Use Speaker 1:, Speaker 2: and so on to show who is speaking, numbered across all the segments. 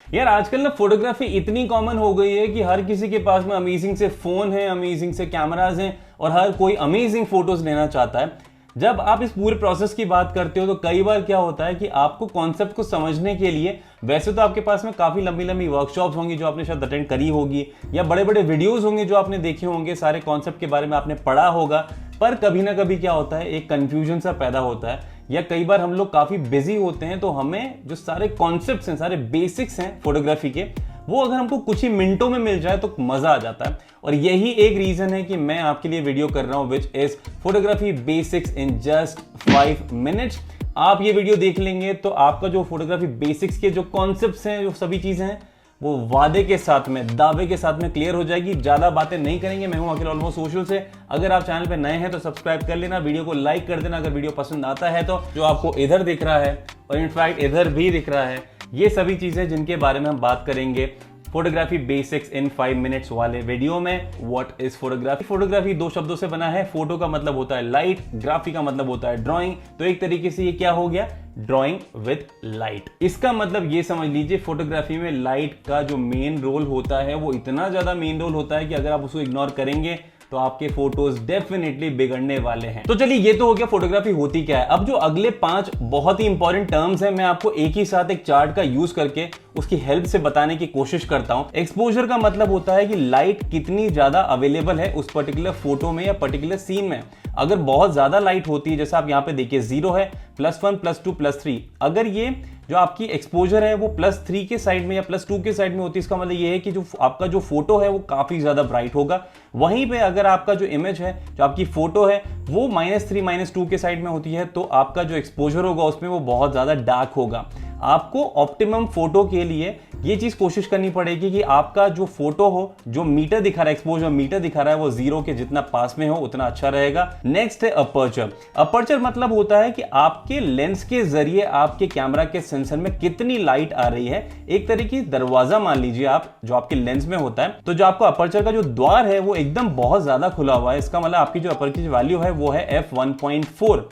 Speaker 1: यार आजकल ना फोटोग्राफी इतनी कॉमन हो गई है कि हर किसी के पास में अमेजिंग से फोन है, अमेजिंग से कैमराज हैं और हर कोई अमेजिंग फोटोज लेना चाहता है। जब आप इस पूरे प्रोसेस की बात करते हो तो कई बार क्या होता है कि आपको कॉन्सेप्ट को समझने के लिए वैसे तो आपके पास में काफी लंबी लंबी वर्कशॉप्स होंगी जो आपने शायद अटेंड करी होगी, या बड़े बड़े वीडियोस होंगे जो आपने देखे होंगे, सारे कॉन्सेप्ट के बारे में आपने पढ़ा होगा। पर कभी ना कभी क्या होता है, एक कंफ्यूजन सा पैदा होता है, या कई बार हम लोग काफी बिजी होते हैं तो हमें जो सारे कॉन्सेप्ट्स हैं, सारे बेसिक्स हैं फोटोग्राफी के, वो अगर हमको कुछ ही मिनटों में मिल जाए तो मजा आ जाता है। और यही एक रीजन है कि मैं आपके लिए वीडियो कर रहा हूं which is photography basics in just 5 minutes. आप ये वीडियो देख लेंगे तो आपका जो फोटोग्राफी बेसिक्स के जो कॉन्सेप्ट्स हैं, जो सभी चीजें हैं, वो वादे के साथ में, दावे के साथ में क्लियर हो जाएगी। ज्यादा बातें नहीं करेंगे। मैं हूं अखिल ऑलमोस्ट सोशल से। अगर आप चैनल पे नए हैं तो सब्सक्राइब कर लेना, वीडियो को लाइक कर देना अगर वीडियो पसंद आता है तो। जो आपको इधर दिख रहा है और इनफैक्ट इधर भी दिख रहा है, ये सभी चीजें जिनके बारे में हम बात करेंगे फोटोग्राफी बेसिक्स इन 5 मिनट्स वाले वीडियो में। What is photography? फोटोग्राफी 2 शब्दों से बना है। फोटो का मतलब होता है लाइट, ग्राफी का मतलब होता है ड्राइंग। तो एक तरीके से ये क्या हो गया, ड्राइंग विद लाइट। इसका मतलब ये समझ लीजिए फोटोग्राफी में लाइट का जो मेन रोल होता है वो इतना ज्यादा मेन रोल होता है कि अगर आप उसको इग्नोर करेंगे तो आपके फोटोज डेफिनेटली बिगड़ने वाले हैं। तो चलिए, ये तो हो गया फोटोग्राफी होती क्या है। अब जो अगले 5 बहुत ही इंपॉर्टेंट टर्म्स हैं, मैं आपको एक ही साथ एक चार्ट का यूज करके उसकी हेल्प से बताने की कोशिश करता हूं। एक्सपोजर का मतलब होता है कि लाइट कितनी ज्यादा अवेलेबल है उस पर्टिकुलर फोटो में या पर्टिकुलर सीन में। अगर बहुत ज्यादा लाइट होती है, जैसे आप यहां पे देखिए 0 है, +1 +2 +3, अगर ये जो आपकी एक्सपोजर है वो +3 के साइड में या +2 के साइड में होती है, इसका मतलब ये है कि जो आपका जो फोटो है वो काफी ज्यादा ब्राइट होगा। वहीं पे अगर आपका जो इमेज है, जो आपकी फोटो है, वो -3 -2 के साइड में होती है तो आपका जो एक्सपोजर होगा उसमें वो बहुत ज्यादा डार्क होगा। आपको ऑप्टिमम फोटो के लिए ये चीज कोशिश करनी पड़ेगी कि आपका जो फोटो हो, जो मीटर दिखा रहा है, एक्सपोजर मीटर दिखा रहा है, वो 0 के जितना पास में हो उतना अच्छा रहेगा। नेक्स्ट है अपर्चर। अपर्चर मतलब होता है कि आपके लेंस के जरिए आपके कैमरा के सेंसर में कितनी लाइट आ रही है। एक तरीके की दरवाजा मान लीजिए आप, जो आपके लेंस में होता है, तो जो आपको अपर्चर का जो द्वार है वो एकदम बहुत ज्यादा खुला हुआ है। इसका मतलब आपकी जो अपर्चर की वैल्यू है वो है f1.4।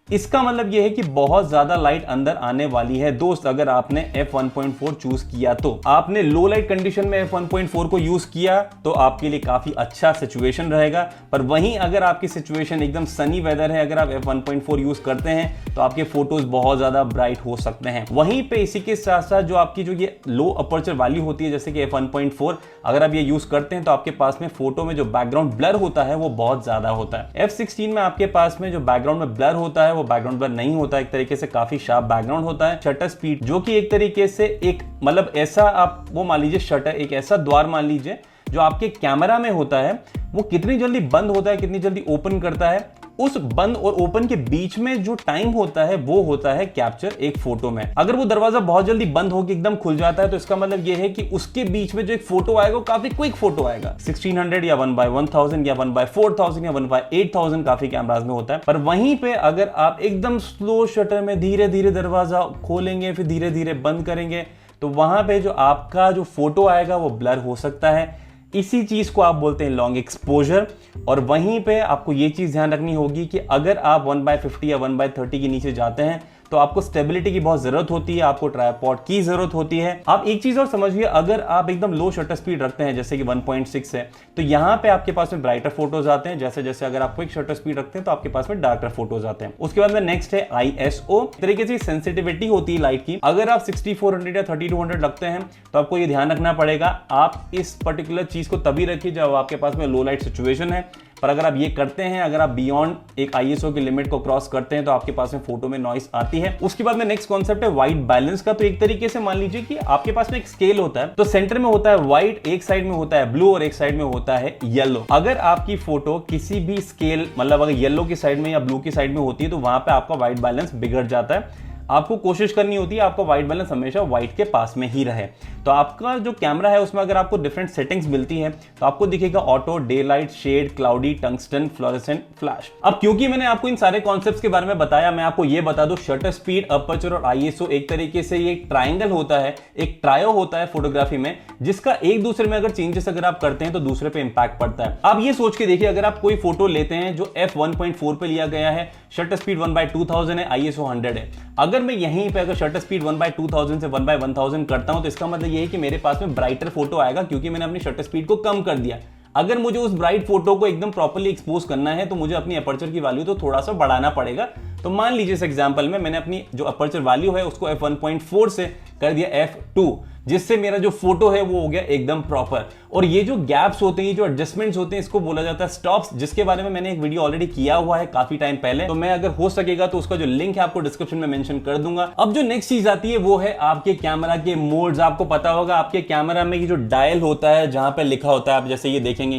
Speaker 1: इसका मतलब यह है कि बहुत ज्यादा लाइट अंदर आने वाली है। दोस्त, अगर आपने f1.4 चूज किया तो आपने लो लाइट कंडीशन में f1.4 को यूज किया तो आपके लिए काफी अच्छा सिचुएशन रहेगा। पर वहीं अगर आपकी सिचुएशन एकदम सनी वेदर है, अगर आप f1.4 यूज करते हैं तो आपके फोटोज बहुत ज्यादा ब्राइट हो सकते हैं। वहीं पे इसी के साथ साथ जो आपकी जो ये लो अपर्चर वैल्यू होती है, जैसे कि f1.4, अगर आप ये यूज करते हैं तो आपके पास में फोटो में जो बैकग्राउंड ब्लर होता है वो बहुत ज्यादा होता है। f16 में आपके पास में जो बैकग्राउंड में ब्लर होता है वो बैकग्राउंड ब्लर नहीं होता, एक तरीके से काफी शार्प बैकग्राउंड होता है। शटर स्पीड, जो कि एक तरीके से एक मतलब ऐसा आप वो मान लीजिए, शटर एक ऐसा द्वार मान लीजिए जो आपके कैमरा में होता है, वो कितनी जल्दी बंद होता है, कितनी जल्दी ओपन करता है, उस बंद और ओपन के बीच में जो टाइम होता है वो होता है कैप्चर एक फोटो में। अगर वो दरवाजा बहुत जल्दी बंद होकर एकदम खुल जाता है तो इसका मतलब ये है कि उसके बीच में जो एक फोटो आएगा वो काफी क्विक फोटो आएगा। 1600 या 1/1000 या 1/4000 या 1/8000 काफी कैमराज में होता है। पर वहीं पे अगर आप एकदम स्लो शटर में धीरे धीरे दरवाजा खोलेंगे, फिर धीरे धीरे बंद करेंगे, तो वहां पे जो आपका जो फोटो आएगा वो ब्लर हो सकता है। इसी चीज को आप बोलते हैं लॉन्ग एक्सपोजर। और वहीं पे आपको ये चीज ध्यान रखनी होगी कि अगर आप 1/50 या 1/30 के नीचे जाते हैं तो आपको स्टेबिलिटी की बहुत जरूरत होती है, आपको ट्राइपॉड की जरूरत होती है। आप एक चीज और समझिए, अगर आप एकदम लो शटर स्पीड रखते हैं जैसे कि 1.6 है तो यहां पे आपके पास में ब्राइटर फोटोज आते हैं। जैसे जैसे अगर आप क्विक शटर स्पीड रखते हैं तो आपके पास में डार्कर फोटोज आते हैं। उसके बाद में नेक्स्ट है ISO। तरीके से सेंसिटिविटी होती है लाइट की। अगर आप 6400 या 3200 रखते हैं तो आपको ये ध्यान रखना पड़ेगा, आप इस पर्टिकुलर चीज को तभी रखिए जब आपके पास में लो लाइट सिचुएशन है। पर अगर आप ये करते हैं, अगर आप बियॉन्ड एक ISO की लिमिट को क्रॉस करते हैं तो आपके पास में फोटो में नॉइस आती है। उसके बाद में नेक्स्ट कॉन्सेप्ट है व्हाइट बैलेंस का। तो एक तरीके से मान लीजिए कि आपके पास में एक स्केल होता है, तो सेंटर में होता है व्हाइट, एक साइड में होता है ब्लू और एक साइड में होता है येलो। अगर आपकी फोटो किसी भी स्केल मतलब अगर येलो की साइड में या ब्लू की साइड में होती है तो वहां पे आपका व्हाइट बैलेंस बिगड़ जाता है। आपको कोशिश करनी होती है आपका व्हाइट बैलेंस हमेशा व्हाइट के पास में ही रहे। तो आपका जो कैमरा है उसमें अगर आपको डिफरेंट सेटिंग्स मिलती है तो आपको दिखेगा auto, daylight, shade, cloudy, tungsten, fluorescent, flash. अब क्योंकि मैंने आपको इन सारे कॉन्सेप्ट्स के बारे में बताया, मैं आपको ये बता दूं, शटर स्पीड, अपर्चर और ISO एक तरीके से ये ट्राइंगल होता है, एक ट्रायो होता है फोटोग्राफी में, जिसका एक दूसरे में अगर चेंजेस अगर आप करते हैं तो दूसरे पे इंपैक्ट पड़ता है। आप ये सोच के देखिए, अगर आप कोई फोटो लेते हैं जो f1.4 पे लिया गया है, शटर स्पीड 1/2000 है, ISO 100 है, अगर अगर मैं यहीं पे अगर शटर स्पीड 1/2000 से 1/1000 करता हूं तो इसका मतलब ये है कि मेरे पास में ब्राइटर फोटो आएगा, क्योंकि मैंने अपनी शटर स्पीड को कम कर दिया। अगर मुझे उस ब्राइट फोटो को एकदम प्रॉपर्ली एक्सपोज करना है तो मुझे अपनी अपर्चर की वैल्यू तो थोड़ा सा बढ़ाना पड़ेगा। तो मान लीजिए इस एग्जांपल में मैंने अपनी जो अपर्चर वैल्यू है उसको f1.4 से कर दिया f2, जिससे मेरा जो फोटो है वो हो गया एकदम प्रॉपर। और ये जो गैप्स होते हैं, जो एडजस्टमेंट्स होते हैं, इसको बोला जाता है स्टॉप्स, जिसके बारे में मैंने एक वीडियो ऑलरेडी किया हुआ है काफी टाइम पहले। तो मैं अगर हो सकेगा तो उसका जो लिंक है आपको डिस्क्रिप्शन में मेंशन कर दूंगा। अब जो नेक्स्ट चीज आती है वो है आपके कैमरा के मोड्स। आपको पता होगा आपके कैमरा में ये जो डायल होता है, जहां पे लिखा होता है, आप जैसे ये देखेंगे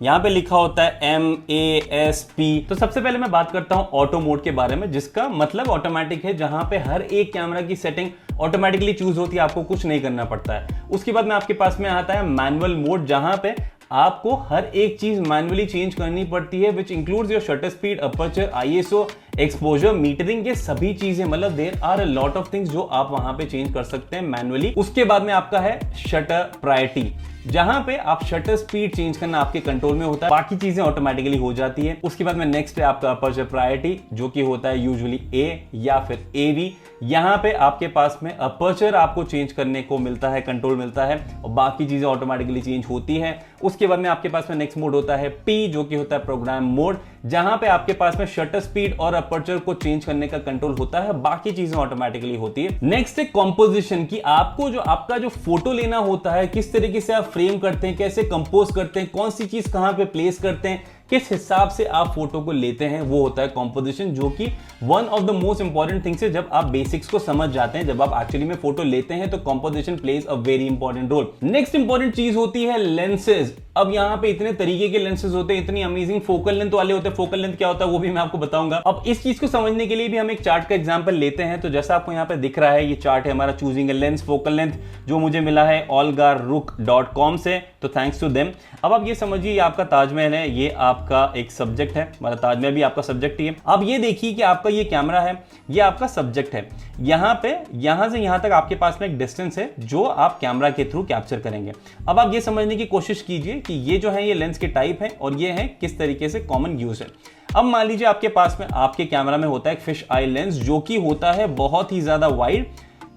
Speaker 1: यहाँ पे लिखा होता है MASP। तो सबसे पहले मैं बात करता हूं ऑटो मोड के बारे में, जिसका मतलब ऑटोमेटिक है, जहां पे हर एक कैमरा की सेटिंग ऑटोमेटिकली चूज होती है, आपको कुछ नहीं करना पड़ता है। उसके बाद में आपके पास में आता है मैनुअल मोड, जहां पे आपको हर एक चीज मैन्युअली चेंज करनी पड़ती है, which includes your shutter speed, aperture, ISO, exposure, metering, ये सभी चीजें, मतलब there are a lot of things जो आप वहां पे चेंज कर सकते हैं मैन्युअली। उसके बाद में आपका है शटर प्रायोरिटी, जहां पे आप शटर स्पीड चेंज करना आपके कंट्रोल में होता है, बाकी चीजें ऑटोमेटिकली हो जाती है। उसके बाद में नेक्स्ट है आपका अपर्चर प्रायोरिटी, जो कि होता है यूजुअली A या फिर AV। यहां पे आपके पास में अपर्चर आपको चेंज करने को मिलता है, कंट्रोल मिलता है, और बाकी चीजें ऑटोमेटिकली चेंज होती है। उसके बाद में आपके पास में नेक्स्ट मोड होता है P, जो कि होता है प्रोग्राम मोड, जहां पे आपके पास में शटर स्पीड और अपर्चर को चेंज करने का कंट्रोल होता है, बाकी चीजें ऑटोमेटिकली होती है। नेक्स्ट है कंपोजिशन, की आपको जो आपका जो फोटो लेना होता है, किस तरीके से आप फ्रेम करते हैं, कैसे कंपोज करते हैं, कौन सी चीज कहां पे प्लेस करते हैं, किस हिसाब से आप फोटो को लेते हैं, वो होता है कंपोजिशन, जो कि one of the most important things है। जब आप बेसिक्स को समझ जाते हैं, जब आप एक्चुअली में फोटो लेते हैं, तो composition plays a very important role. Next important चीज होती है लेंसेज। अब यहाँ पे इतने तरीके के लेंसेज होते हैं, इतनी अमेजिंग फोकल लेंथ वाले होते हैं। फोकल लेंथ क्या होता है वो भी मैं आपको बताऊंगा। अब इस चीज को समझने के लिए भी हम एक चार्ट का एग्जांपल लेते हैं। तो जैसा आपको यहाँ पे दिख रहा है, ये चार्ट है हमारा choosing a lens focal length, जो मुझे मिला है olgaruk.com से, तो थैंक्स टू देम। अब आप ये समझिए, ये आपका ताजमहल है, ये आपका एक सब्जेक्ट है, मतलब ताजमहल भी आपका सब्जेक्ट ही है। अब ये देखिए कि आपका ये कैमरा है, ये आपका सब्जेक्ट है। यहाँ से यहाँ तक आपके पास में एक डिस्टेंस है जो आप कैमरा के थ्रू कैप्चर करेंगे। अब आप ये समझने की कोशिश कीजिए कि ये जो है ये लेंस के टाइप है और ये है किस तरीके से कॉमन यूज है। अब मान लीजिए आपके पास में आपके कैमरा में होता है एक फिश आई लेंस, जो कि होता है बहुत ही ज्यादा वाइड।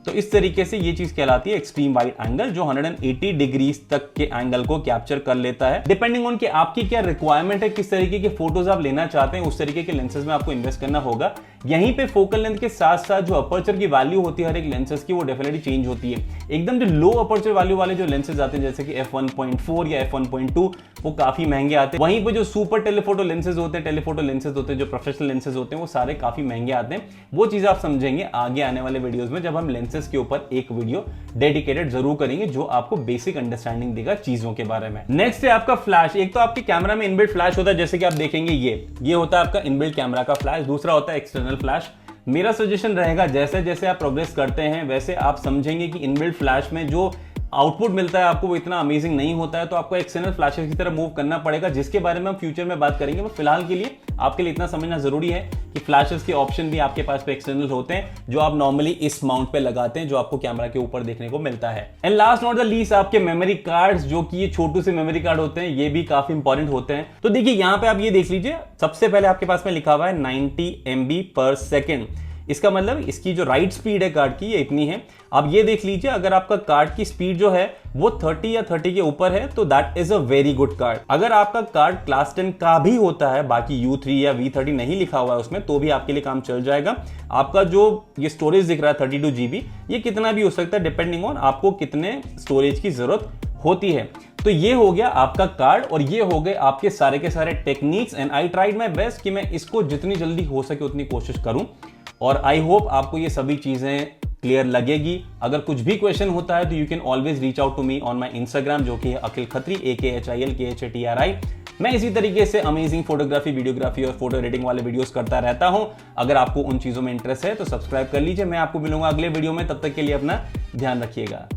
Speaker 1: तो इस तरीके से ये चीज कहलाती है एक्सट्रीम वाइड एंगल, जो 180 डिग्रीज तक के एंगल को कैप्चर कर लेता है। डिपेंडिंग ऑन कि आपकी क्या रिक्वायरमेंट है, किस तरीके के फोटोज आप लेना चाहते हैं, उस तरीके के लेंसेज में आपको इन्वेस्ट करना होगा। यहीं पे फोकल लेंथ के साथ साथ जो अपर्चर की वैल्यू होती है हर एक लेंसेज की, वो डेफिनेटली चेंज होती है। एकदम जो लो अपर्चर वैल्यू वाले जो लेंसेज आते हैं, जैसे कि f1.4 या f1.2, वो काफी महंगे आते हैं। वहीं पे जो सुपर टेलीफोटो लेंसेज होते हैं, जो प्रोफेशनल लेंसेज होते हैं, वो सारे काफी महंगे आते हैं। वो चीज आप समझेंगे आगे आने वाले वीडियोस में, जब हम लेंसेज के ऊपर एक वीडियो डेडिकेटेड जरूर करेंगे, जो आपको बेसिक अंडरस्टैंडिंग देगा चीजों के बारे में। नेक्स्ट है आपका फ्लैश। एक तो आपके कैमरा में इनबिल्ट फ्लैश होता है, जैसे कि आप देखेंगे ये होता है आपका इनबिल्ट कैमरा का फ्लैश। दूसरा होता है एक्सटर्नल फ्लैश। मेरा सजेशन रहेगा, जैसे जैसे आप प्रोग्रेस करते हैं वैसे आप समझेंगे कि इनबिल्ट फ्लैश में जो आउटपुट मिलता है आपको वो इतना अमेजिंग नहीं होता है, तो आपको एक्सटर्नल फ्लैशेस की तरफ मूव करना पड़ेगा, जिसके बारे में हम फ्यूचर में बात करेंगे। पर फिलहाल के लिए आपके लिए इतना समझना जरूरी है कि फ्लैशेस के ऑप्शन भी आपके पास पे एक्सटर्नल होते हैं, जो आप नॉर्मली इस माउंट पे लगाते हैं, जो आपको कैमरा के ऊपर देखने को मिलता है। And last not the least, आपके मेमोरी कार्ड्स, जो कि ये छोटू से मेमोरी कार्ड होते हैं, ये भी काफी इंपॉर्टेंट होते हैं। तो देखिए यहाँ पे आप ये देख लीजिए, सबसे पहले आपके पास में लिखा हुआ है 90 MB/s। इसका मतलब इसकी जो राइट स्पीड है कार्ड की, ये इतनी है। आप ये देख लीजिए, अगर आपका कार्ड की स्पीड जो है वो 30 या 30 के ऊपर है, तो that is a very good card. अगर आपका कार्ड क्लास 10 का भी होता है, बाकी U3 या V30 नहीं लिखा हुआ है उसमें, तो भी आपके लिए काम चल जाएगा। आपका जो ये स्टोरेज दिख रहा है 32 GB, ये कितना भी हो सकता है, डिपेंडिंग ऑन आपको कितने स्टोरेज की जरूरत होती है। तो ये हो गया आपका कार्ड, और ये हो गए आपके सारे के सारे techniques. And I tried my best कि मैं इसको जितनी जल्दी हो सके उतनी कोशिश करूं, और आई होप आपको ये सभी चीजें क्लियर लगेगी। अगर कुछ भी क्वेश्चन होता है तो you can always reach out to me on my Instagram, जो कि है अखिल खत्री, AKHILKHATRI। मैं इसी तरीके से अमेजिंग फोटोग्राफी, वीडियोग्राफी और फोटो एडिटिंग वाले वीडियोस करता रहता हूं। अगर आपको उन चीजों में इंटरेस्ट है तो सब्सक्राइब कर लीजिए। मैं आपको मिलूंगा अगले वीडियो में, तब तक के लिए अपना ध्यान रखिएगा।